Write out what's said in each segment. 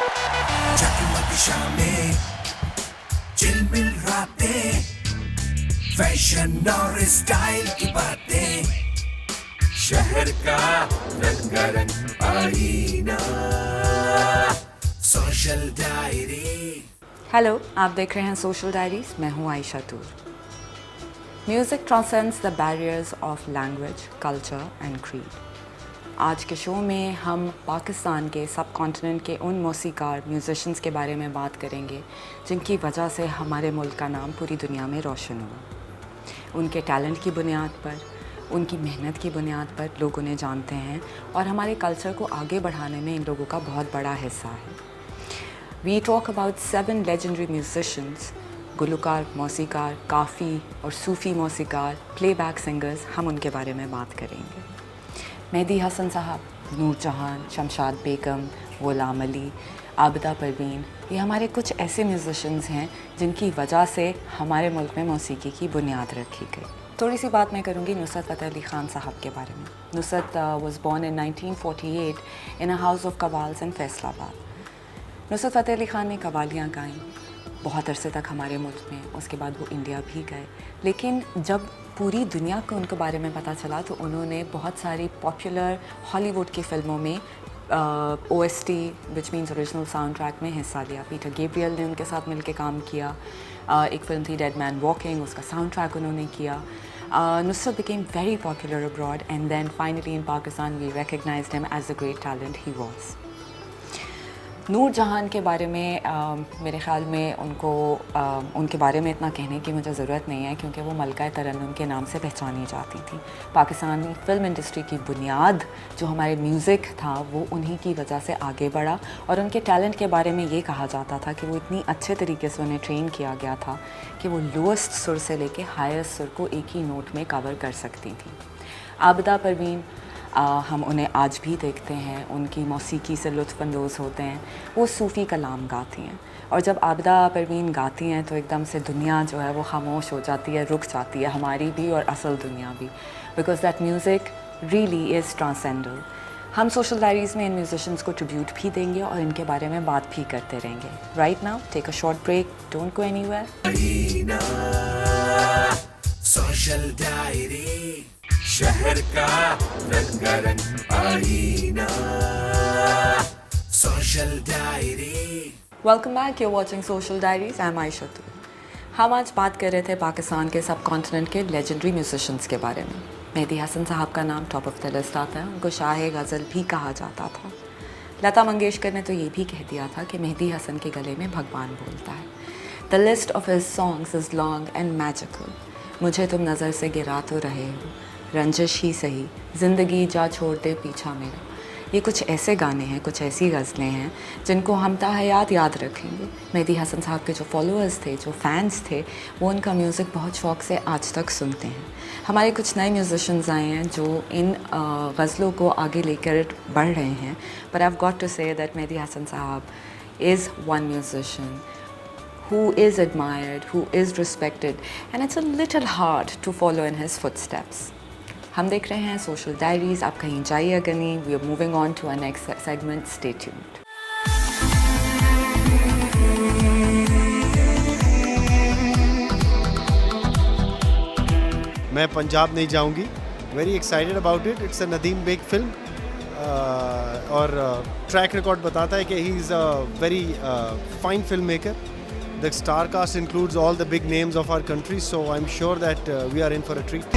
जगमग शामें, चिलमिल रातें, फैशन और स्टाइल की बातें, शहर का रंगारंग आईना, सोशल डायरी। हेलो, आप देख रहे हैं सोशल डायरीज। मैं हूं Ayesha Toor. Music transcends the barriers of language, culture and creed. आज के शो में हम पाकिस्तान के सब कॉन्टिनेंट के उन मौसीकार म्यूज़िशंस के बारे में बात करेंगे जिनकी वजह से हमारे मुल्क का नाम पूरी दुनिया में रोशन हुआ। उनके टैलेंट की बुनियाद पर, उनकी मेहनत की बुनियाद पर लोग उन्हें जानते हैं और हमारे कल्चर को आगे बढ़ाने में इन लोगों का बहुत बड़ा हिस्सा है। We talk about 7 legendary musicians, गुलकार, मौसीकार, काफ़ी और सूफ़ी मौसीकार, प्लेबैक सिंगर्स। हम उनके बारे में बात करेंगे। मेहदी हसन साहब, नूर जहान, शमशाद बेगम, गुलाम अली, आबिदा परवीन, ये हमारे कुछ ऐसे म्यूज़िशंस हैं जिनकी वजह से हमारे मुल्क में मौसीकी की बुनियाद रखी गई। थोड़ी सी बात मैं करूँगी नुसरत फ़तेह अली ख़ान साहब के बारे में। Nusrat was born in 1948 in a house of कवाल्स in Faisalabad. Nusrat Fateh Ali Khan ने कवालियाँ गाईं बहुत अरसे तक हमारे मुल्क में। उसके बाद वो इंडिया भी गए, लेकिन जब पूरी दुनिया को उनके बारे में पता चला तो उन्होंने बहुत सारी पॉपुलर हॉलीवुड की फ़िल्मों में OST which means original sound track में हिस्सा लिया। पीटर गैब्रियल ने उनके साथ मिलकर काम किया। एक फ़िल्म थी डेड मैन वॉकिंग, उसका साउंड ट्रैक उन्होंने किया। Nusrat became very popular abroad and then finally in Pakistan we recognized him as the great talent he was. नूर जहान के बारे में मेरे ख़्याल में उनके बारे में इतना कहने की मुझे ज़रूरत नहीं है, क्योंकि वो मलका तरन्नुम के नाम से पहचानी जाती थी। पाकिस्तानी फ़िल्म इंडस्ट्री की बुनियाद जो हमारे म्यूज़िक था वो उन्हीं की वजह से आगे बढ़ा, और उनके टैलेंट के बारे में ये कहा जाता था कि वो इतनी अच्छे तरीके से उन्हें ट्रेन किया गया था कि वो लोएस्ट सुर से लेके हाईएस्ट सुर को एक ही नोट में कवर कर सकती थी। आबिदा परवीन, हम उन्हें आज भी देखते हैं, उनकी मौसीकी से लुत्फ़अंदोज़ होते हैं। वो सूफ़ी कलाम गाती हैं, और जब आबिदा परवीन गाती हैं तो एकदम से दुनिया जो है वो खामोश हो जाती है, रुक जाती है, हमारी भी और असल दुनिया भी, because that music really is ट्रांसेंडल। हम सोशल डायरीज़ में इन म्यूजिशंस को ट्रिब्यूट भी देंगे और इनके बारे में बात भी करते रहेंगे। Right now take a short break, don't go anywhere. Social diary, शहर का रंगारंग आईना, social diary. Welcome back, you watching social diaries. I am Ayesha Toor. हम आज बात कर रहे थे पाकिस्तान के सब कॉन्टिनेंट के लेजेंडरी म्यूजिशंस के बारे में। मेहदी हसन साहब का नाम टॉप ऑफ द लिस्ट आता है। उनको शाह गज़ल भी कहा जाता था। लता मंगेशकर ने तो ये भी कह दिया था कि मेहदी हसन के गले में भगवान बोलता है। The list of his songs is long and magical. मुझे तुम नज़र से गिरा तो रहे हो, रंजिश ही सही, ज़िंदगी जा छोड़ दे पीछा मेरा। ये कुछ ऐसे गाने हैं, कुछ ऐसी गज़लें हैं जिनको हम ताहयात याद रखेंगे। मेहदी हसन साहब के जो फॉलोअर्स थे, जो फैंस थे, वो उनका म्यूज़िक बहुत शौक़ से आज तक सुनते हैं। हमारे कुछ नए म्यूजिशंस आए हैं जो इन गज़लों को आगे लेकर बढ़ रहे हैं, but I have got to say that Mehdi Hassan sahab is one musician who is admired, who is respected, and it's a little hard to follow in his footsteps. हम देख रहे हैं सोशल डायरीज। आप कहीं जाइएगा नहीं। We are moving on to our next segment. Stay tuned. मैं पंजाब नहीं जाऊंगी। Very excited about it. It's a Nadeem Baig film, और ट्रैक रिकॉर्ड बताता है कि he is a very fine film maker. The star cast includes all the big names of our country, so I'm sure that we are in for a treat.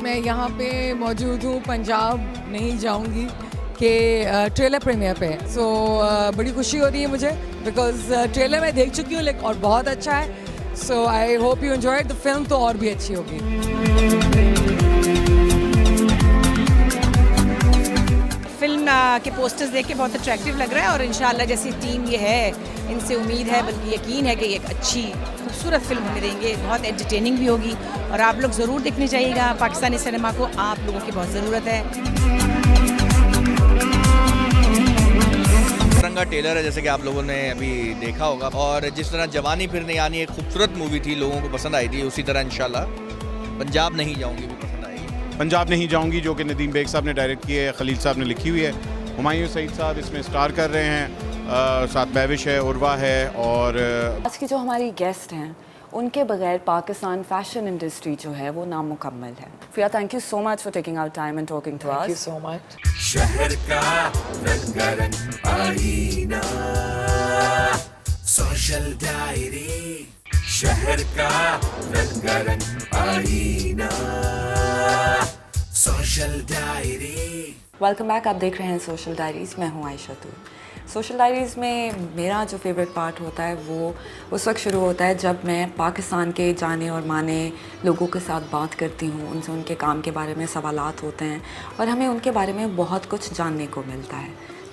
मैं यहाँ पे मौजूद हूँ, पंजाब नहीं जाऊँगी के ट्रेलर प्रीमियर पे। सो बड़ी खुशी हो रही है मुझे, बिकॉज ट्रेलर मैं देख चुकी हूँ लेकिन और बहुत अच्छा है। So I hope you enjoyed the film, तो और भी अच्छी होगी। फिल्म के पोस्टर्स देख के बहुत अट्रैक्टिव लग रहा है, और इंशाल्लाह जैसी टीम ये है, इनसे उम्मीद है, बल्कि यकीन है कि एक अच्छी खूबसूरत फिल्म हमें देंगे, बहुत एंटरटेनिंग भी होगी, और आप लोग ज़रूर देखने जाइएगा। पाकिस्तानी सिनेमा को आप लोगों की बहुत ज़रूरत है। रंगा टेलर है, जैसे कि आप लोगों ने अभी देखा होगा, और जिस तरह जवानी फिर नहीं आनी एक खूबसूरत मूवी थी, लोगों को पसंद आई थी, उसी तरह इंशाल्लाह पंजाब नहीं जाऊंगी भी पसंद आएगी। पंजाब नहीं जाऊंगी जो कि नदीम बेग साहब ने डायरेक्ट की है, खलील साहब ने लिखी हुई है। हुमायूं सईद साहब इसमें स्टार कर रहे हैं, साथ बैविश है, उर्वा है और आज की जो हमारी गेस्ट हैं उनके बगैर पाकिस्तान फैशन इंडस्ट्री जो है वो नामुकम्मल है। फिया, thank you so much for taking out time and talking to Thank you us. so much. शहर का रंगारंग आईना, सोशल डायरी। शहर का रंगारंग आईना, सोशल डायरी। वेलकम बैक, आप देख रहे हैं सोशल डायरीज़। मैं हूँ आयशा तूर। सोशल डायरीज़ में मेरा जो फेवरेट पार्ट होता है वो उस वक्त शुरू होता है जब मैं पाकिस्तान के जाने और माने लोगों के साथ बात करती हूँ, उनसे उनके काम के बारे में सवालात होते हैं और हमें उनके बारे में बहुत कुछ जानने को मिलता है।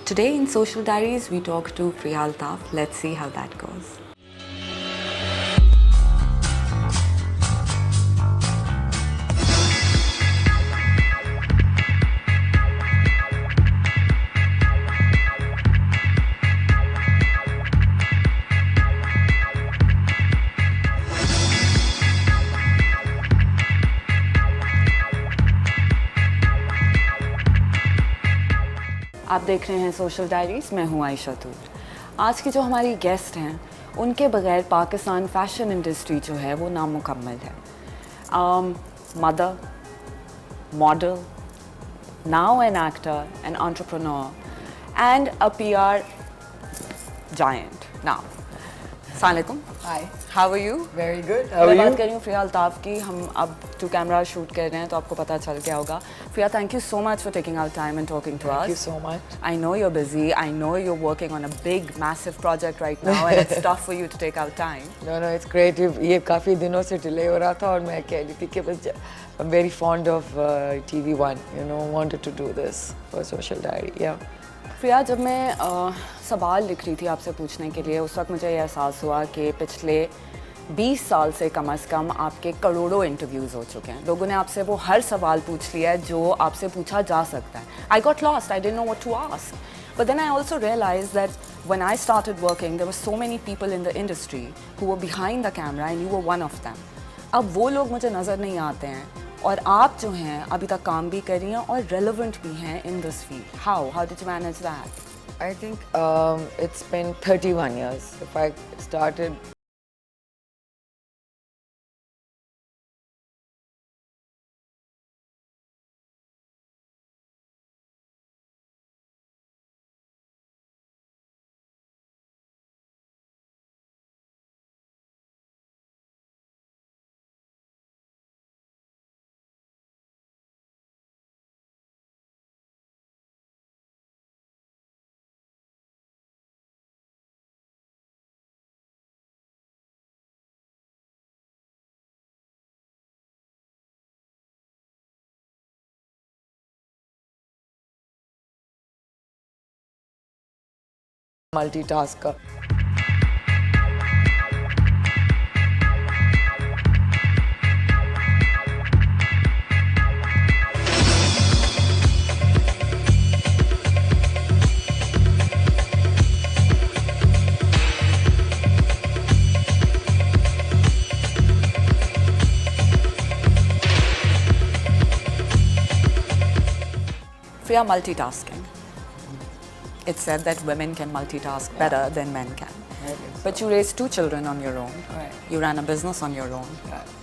Today in Social Diaries we talk to Priya Altaf. Let's see how that goes. आप देख रहे हैं सोशल डायरीज़। मैं हूँ आयशा तूर। आज की जो हमारी गेस्ट हैं उनके बगैर पाकिस्तान फैशन इंडस्ट्री जो है वो नामुकम्मल है। Mother, model, now an actor, an entrepreneur and a PR giant. Now अस्सलाम वालेकुम। Hi. How are you? Very good. How are मैं you? बात कर रही हूँ प्रिया अल्ताफ की। हम अब टू कैमरा शूट कर रहे हैं तो आपको पता चल गया होगा। Priya, thank you so much for taking out time and talking to Thank you us. so much. I know you're busy. I know you're working on a big, massive project right now, and it's tough for you to take out time. No, it's creative. ये काफ़ी दिनों से delay हो रहा था और मैं कह रही थी कि बस I'm very fond of TV1. You know, wanted to do this for Social Diary. Yeah. प्रिया, जब मैं सवाल लिख रही थी आपसे पूछने के लिए, उस वक्त मुझे ये एहसास हुआ कि पिछले 20 साल से कम आपके करोड़ों इंटरव्यूज़ हो चुके हैं। लोगों ने आपसे वो हर सवाल पूछ लिया है जो आपसे पूछा जा सकता है। I got lost. I didn't know what to ask. But then I also realized that when I started working, there were so many people in the industry who were behind the camera and you were one of them. अब वो लोग मुझे नज़र नहीं आते हैं और आप जो हैं अभी तक काम भी कर रही हैं और relevant भी हैं in this field. How did you manage that? I think it's been 31 years. If I started multitask का Priya, multitasking. It's said that women can multitask better than men can. But you raised 2 children on your own. Right. You ran a business on your own. Right.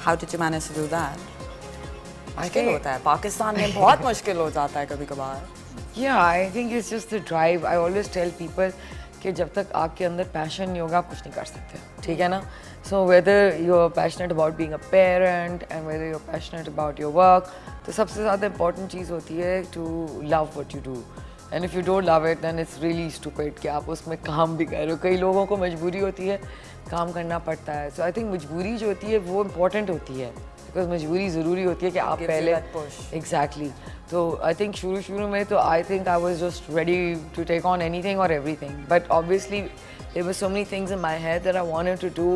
How did you manage to do that? I मुश्किल think- होता है, पाकिस्तान में बहुत मुश्किल हो जाता है कभी कभार। Yeah, I think it's just the drive. I always tell people कि जब तक आपके अंदर पैशन नहीं होगा आप कुछ नहीं कर सकते, ठीक है ना? So whether you're passionate about being a parent and whether you're passionate about your work, तो सबसे ज़्यादा important चीज़ होती है to love what you do. And if you don't love it, then it's really stupid कि आप उसमें काम भी कर रहे हो। कई लोगों को मजबूरी होती है, काम करना पड़ता है। So I think मजबूरी जो होती है वो important होती है, because मजबूरी ज़रूरी होती है कि आप Gives you पहले that push. Exactly. So I think शुरू में तो I think I was just ready to take on anything or everything. But obviously there were so many things in my head that I wanted to do,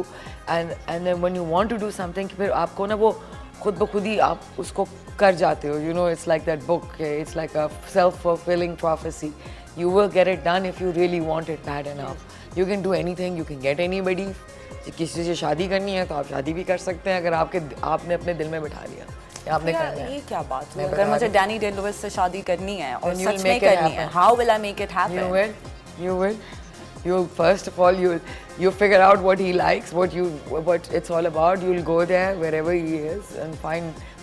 and then when you want to do something, फिर आपको ना वो खुद ब खुद ही आप उसको कर जाते हो. You know, it's like that book. It's like a self-fulfilling prophecy. You will get it done if you really want it bad enough. You can do anything. You can get anybody. किसी से शादी करनी है तो आप शादी भी कर सकते हैं अगर आपने अपने दिल में बिठा लिया. ये आपने यार, करना है। ये क्या बात हुई? मैं अगर बता मुझे रही डैनी डे लुइस से शादी करनी है और Then you'll सच में make it करनी है, happen. how will I make it happen? You will. You first of all you figure out what he likes, what it's all about. You'll go there wherever he is and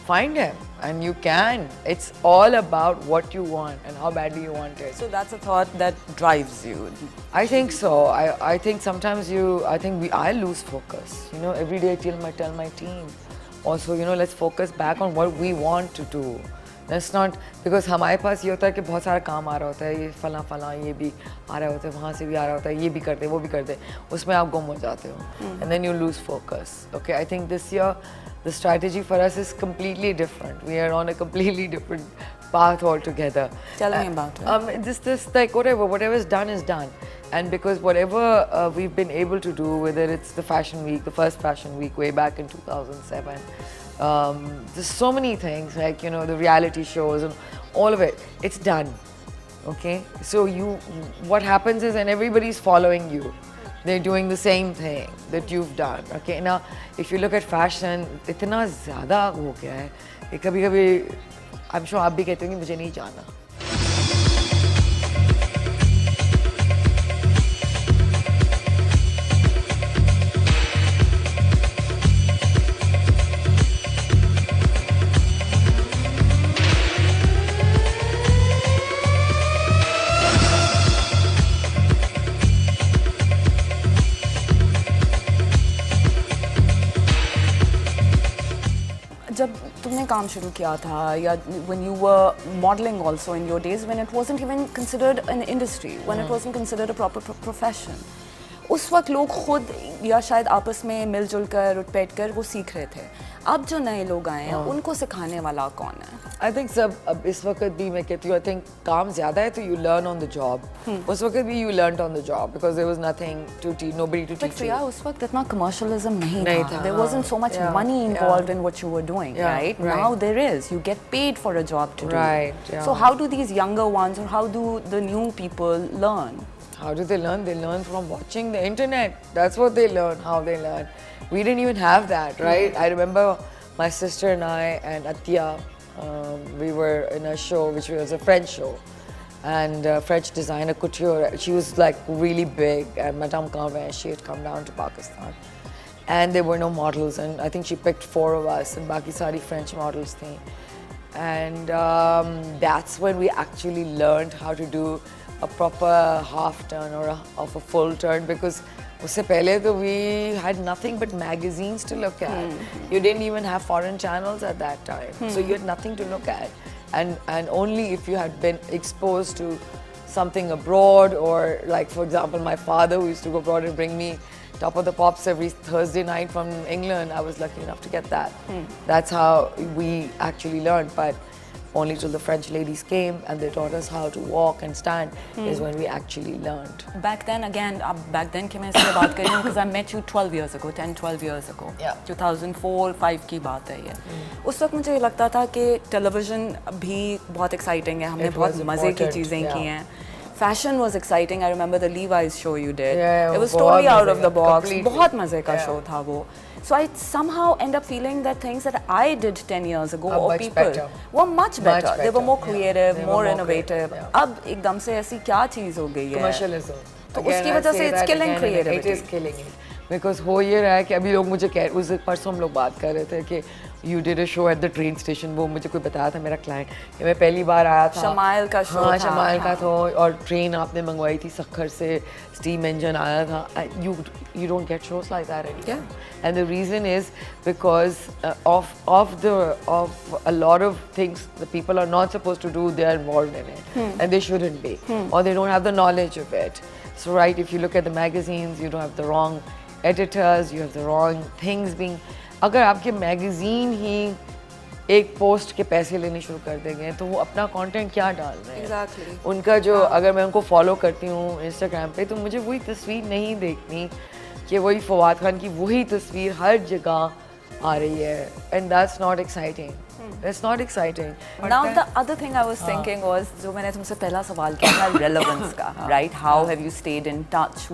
find him, and you can. It's all about what you want and how badly you want it. So that's a thought that drives you. I think so. I think sometimes I lose focus. You know, every day I tell my team, also, you know, let's focus back on what we want to do. Let's not, because हमारे पास ये होता है कि बहुत सारा काम आ रहा होता है, ये फला ये भी आ रहा होता है, वहाँ से भी आ रहा होता है, ये भी करते वो भी करते, उसमें आप गुम हो जाते हो, and then you lose focus. Okay, I think this year the strategy for us is completely different. We are on a completely different path altogether. Tell me about it. This like whatever is done is done, and because whatever we've been able to do, whether it's the fashion week, the first fashion week way back in 2007. There's so many things, like, you know, the reality shows and all of it, it's done. Okay, so what happens is, and everybody's following you, they're doing the same thing that you've done. Okay, now if you look at fashion, इतना ज़्यादा हो गया है कि कभी-कभी I'm sure आप भी कहते होंगे मुझे नहीं जाना. जब तुमने काम शुरू किया था, या when you were modeling also in your days, when it wasn't even considered an industry, when it wasn't considered a proper profession, उस वक्त लोग खुद या शायद आपस में मिलजुल कर उठ बैठ कर वो सीख रहे थे. अब जो नए लोग आए हैं उनको सिखाने वाला कौन है? I think सब अब इस वक्त भी मैं कहती हूँ, I think काम ज़्यादा है तो you learn on the job. उस वक्त भी you learned on the job because there was nothing to teach, nobody to But teach you. Priya, उस वक्त इतना commercialism नहीं था. There हाँ. wasn't so much Yeah, money yeah. involved in what you were doing, Yeah, right? right. Now there is. You get paid for a job to do. Right, yeah. So how do these younger ones, or how do the new people learn? How do they learn? They learn from watching the internet. That's what they learn, how they learn. We didn't even have that, right? I remember my sister and I and Atya, we were in a show which was a French show. And French designer couture, she was like really big, and Madame Kanwar, she had come down to Pakistan. And there were no models, and I think she picked 4 of us, and baki sari French models thi. And that's when we actually learned how to do a proper half turn or of a full turn, because usse pehle to we had nothing but magazines to look at. You didn't even have foreign channels at that time, so you had nothing to look at, and only if you had been exposed to something abroad, or like, for example, my father, who used to go abroad and bring me Top of the Pops every Thursday night from England, I was lucky enough to get that. That's how we actually learned, but only till the French ladies came and they taught us how to walk and stand is when we actually learned. Back then, again, back then की मैं इसलिए बात कर रही हूँ because I met you 12 years ago, 10-12 years ago. Yeah. 2004-5 की बात है ये. उस वक्त मुझे लगता था कि टेलीविजन भी बहुत exciting है, हमने It बहुत was मज़े की important, चीज़ें yeah. की हैं. Fashion was exciting. I remember the Levi's show you did. Yeah, it was बहुत totally out मज़े of the का, box. completely. बहुत मज़े का Yeah. show था वो. So I somehow end up feeling that things that I did 10 years ago, Are or much people better. were much better. They were better, more yeah. creative, They were more more innovative. creative, yeah. अब एकदम से ऐसी क्या चीज़ हो गई है? Commercialism. तो Again, उसकी I वजह say से it's that killing again and again. creativity. It is killing it. Because हो ये रहा है कि अभी लोग मुझे कह, उस परसों हम लोग बात कर रहे थे कि you did a show at the train station. वो मुझे कोई बताया था, मेरा क्लाइंट, कि मैं पहली बार आया था. शमाइल का show हाँ, था, शमाइल का हाँ. था, और ट्रेन आपने मंगवाई थी सक्खर से, steam engine आया था. You don't get shows like that anymore. Yeah. And the reason is because of a lot of things the people are not supposed to do, they are involved in it, and they shouldn't be, or they don't have the knowledge of it. So right, if you look at the magazines, you don't have the wrong editors, you have the wrong things being. अगर आपके magazine ही एक post के पैसे लेने शुरू कर देंगे तो वो अपना कंटेंट क्या डाल रहे हैं? Exactly. उनका जो अगर मैं उनको फॉलो करती हूँ इंस्टाग्राम पे, तो मुझे वही तस्वीर नहीं देखनी कि वही फवाद खान की वही तस्वीर हर जगह आ रही है, and that's not exciting. That's not exciting. Now the other thing I was thinking was, जो मैंने तुमसे पहला सवाल किया था relevance का, right? How have you stayed in touch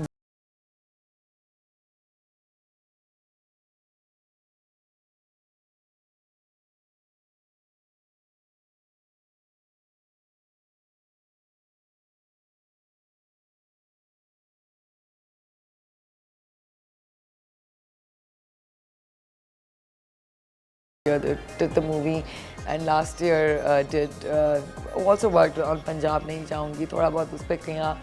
did the movie, and last year did also worked on Punjab नहीं जाऊँगी, थोड़ा बहुत उस पे किया.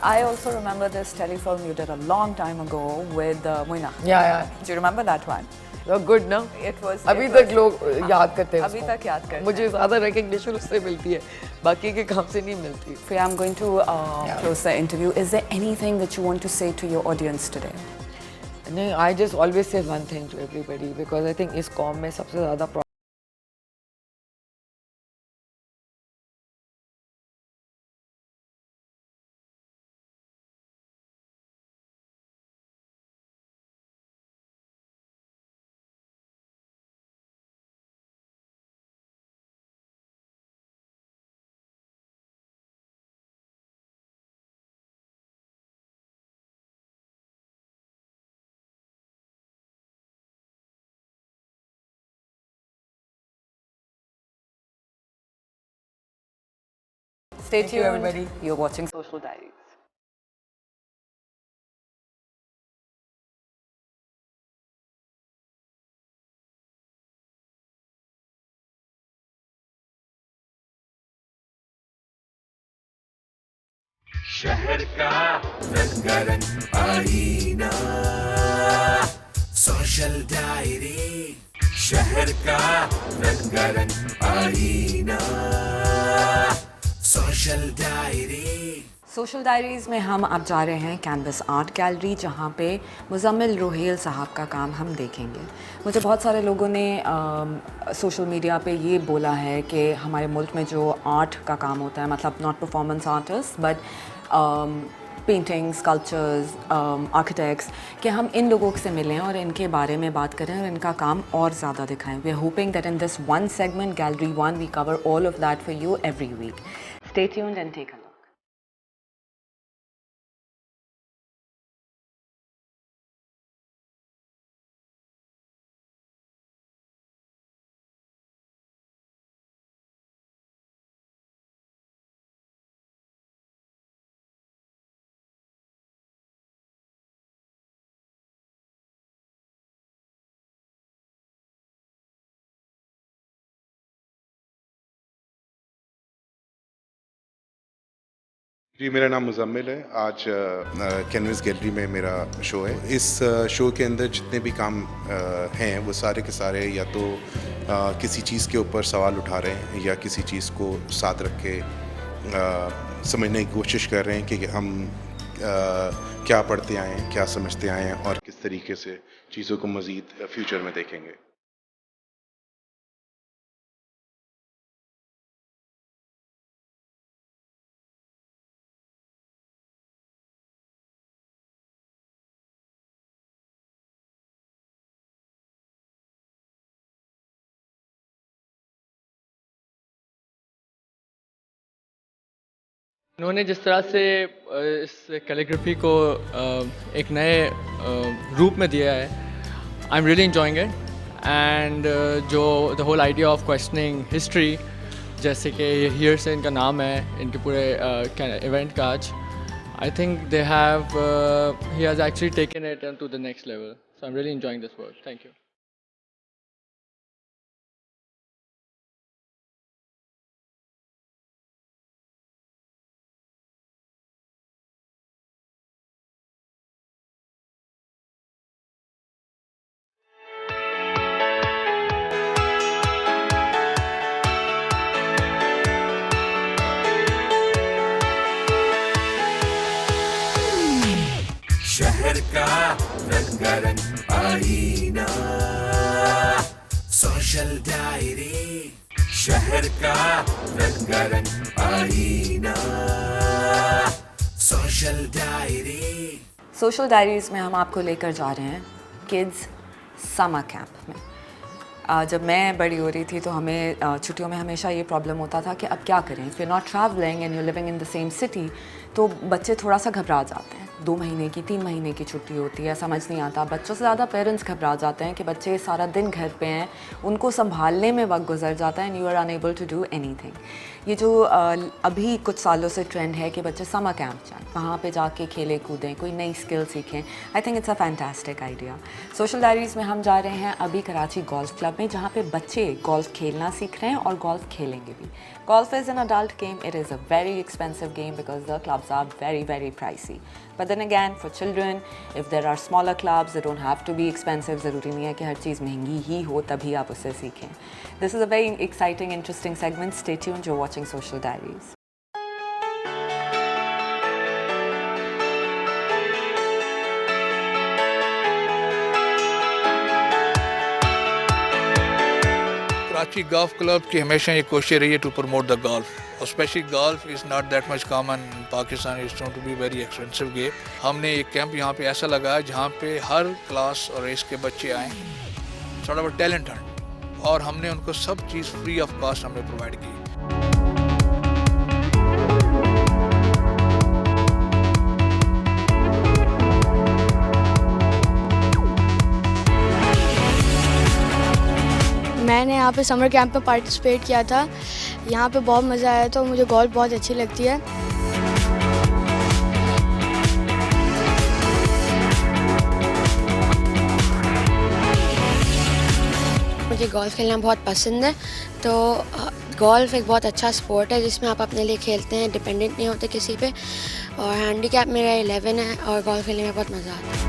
I also remember this telefilm you did a long time ago with Moina. Yeah. Do you remember that one? So good, no? It was. अभी तक लोग याद करते हैं अभी उसको. तक याद करते हैं. मुझे ज़्यादा recognition उससे मिलती है, बाकी के काम से नहीं मिलती. So I'm going to close the interview. Is there anything that you want to say to your audience today? नहीं, I just always say one thing to everybody because I think इस कौम में सबसे ज़्यादा Stay Thank you, tuned. everybody. You're watching Social Diaries. शहर का रंगारंग आईना सोशल डायरी शहर का रंगारंग आईना सोशल डायरी सोशल डायरीज़ में हम अब जा रहे हैं कैनवस आर्ट गैलरी, जहाँ पे मुज़म्मिल रुहेल साहब का काम हम देखेंगे. मुझे बहुत सारे लोगों ने सोशल मीडिया पे ये बोला है कि हमारे मुल्क में जो आर्ट का काम होता है, मतलब not performance artist but painting, sculptures, architects, कि हम इन लोगों से मिलें और इनके बारे में बात करें और इनका काम और ज़्यादा दिखाएं. We are hoping that in this one segment gallery 1 we cover all of that for you every week. Stay tuned and take a look. जी, मेरा नाम मुज़म्मिल है. आज कैनवस गैलरी में मेरा शो है. इस शो के अंदर जितने भी काम हैं वो सारे के सारे या तो किसी चीज़ के ऊपर सवाल उठा रहे हैं या किसी चीज़ को साथ रख के समझने की कोशिश कर रहे हैं कि हम क्या पढ़ते आए हैं, क्या समझते आए हैं और किस तरीके से चीज़ों को मज़ीद फ्यूचर में देखेंगे. उन्होंने जिस तरह से इस कैलीग्राफी को एक नए रूप में दिया है, I am really enjoying it. And जो the whole idea of questioning history, जैसे कि हियर से इनका नाम है इनके पूरे इवेंट का आज, I think they have he has actually taken it to the next level. So I am really enjoying this work. Thank you. शहर का रंगारंग आईना सोशल डायरी शहर का रंगारंग आईना सोशल डायरी. सोशल डायरीज़ में हम आपको लेकर जा रहे हैं किड्स समर कैंप में. जब मैं बड़ी हो रही थी तो हमें छुट्टियों में हमेशा ये प्रॉब्लम होता था कि अब क्या करें, if you not travelling and you living in the same city तो बच्चे थोड़ा सा घबरा जाते हैं। 2 महीने की 3 महीने की छुट्टी होती है, समझ नहीं आता। बच्चों से ज़्यादा पेरेंट्स घबरा जाते हैं कि बच्चे सारा दिन घर पे हैं, उनको संभालने में वक्त गुजर जाता है and you are unable to do anything. ये जो अभी कुछ सालों से ट्रेंड है कि बच्चे समर कैंप जाएं, वहाँ पे जाके खेलें कूदें, कोई नई स्किल सीखें, I think it's a fantastic idea. Social diaries में हम जा रहे हैं अभी कराची गोल्फ क्लब में, जहाँ पे बच्चे गोल्फ खेलना सीख रहे हैं और गोल्फ खेलेंगे भी। Golf is an adult game. It is a very expensive game because the clubs are very, very pricey. But then again, for children, if there are smaller clubs, they don't have to be expensive. ज़रूरी नहीं है कि हर चीज़ महंगी ही हो तभी आप उसे सीखें. This is a very exciting, interesting segment. Stay tuned. You're watching Social Diaries. Karachi golf club की हमेशा ये कोशिश रही है टू प्रमोट द गोल्फ, और specially golf is not that much common in Pakistan, it's to be very expensive game. हमने एक camp यहाँ पे ऐसा लगाया जहाँ पे हर क्लास और एज के बच्चे आए, सॉर्ट ऑफ टैलेंट हंट, और हमने उनको सब चीज़ फ्री ऑफ कॉस्ट हमने प्रोवाइड की। मैंने यहाँ पे समर कैंप में पार्टिसिपेट किया था, यहाँ पे बहुत मज़ा आया, तो मुझे गोल्फ बहुत अच्छी लगती है। मुझे गोल्फ खेलना बहुत पसंद है, तो गोल्फ एक बहुत अच्छा स्पोर्ट है जिसमें आप अपने लिए खेलते हैं, डिपेंडेंट नहीं होते किसी पे, और हैंडीकैप मेरा 11 है और गोल्फ खेलने में बहुत मज़ा आता है।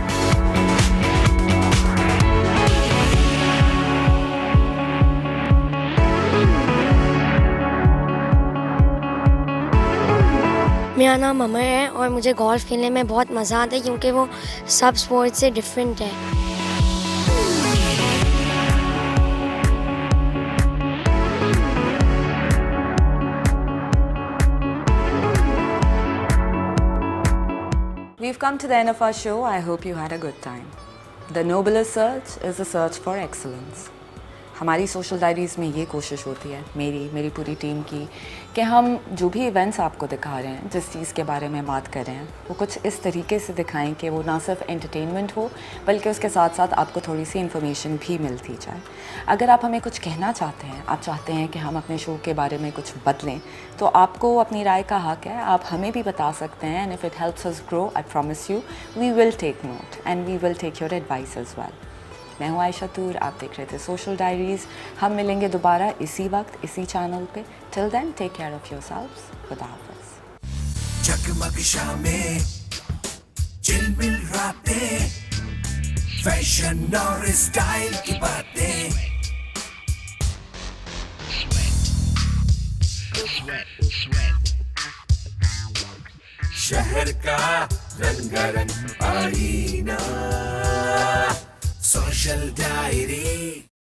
मेरा नाम अमर है और मुझे गोल्फ खेलने में बहुत मज़ा आता है क्योंकि वो सब स्पोर्ट्स से डिफरेंट है। We've come to the end of our show. I hope you had a good time. The noblest search is the search for excellence. हमारी सोशल डायरीज़ में ये कोशिश होती है, मेरी पूरी टीम की, कि हम जो भी इवेंट्स आपको दिखा रहे हैं, जिस चीज़ के बारे में बात कर रहे हैं, वो कुछ इस तरीके से दिखाएं कि वो ना सिर्फ एंटरटेनमेंट हो बल्कि उसके साथ साथ आपको थोड़ी सी इन्फॉर्मेशन भी मिलती जाए। अगर आप हमें कुछ कहना चाहते हैं, आप चाहते हैं कि हम अपने शो के बारे में कुछ बदलें, तो आपको अपनी राय का हक है, आप हमें भी बता सकते हैं। And if it helps us grow, I promise you we will take note and we will take your advice as well. मैं हूँ आयशा तूर, आप देख रहे थे सोशल डायरीज़। हम मिलेंगे दोबारा इसी वक्त इसी चैनल पे। Till then take care of yourselves. खुदा हाफ़िज़। जगमग शामें, चिलमिल रातें, फैशन और स्टाइल की बातें, शहर का रंगारंग आईना, सोशल डायरी।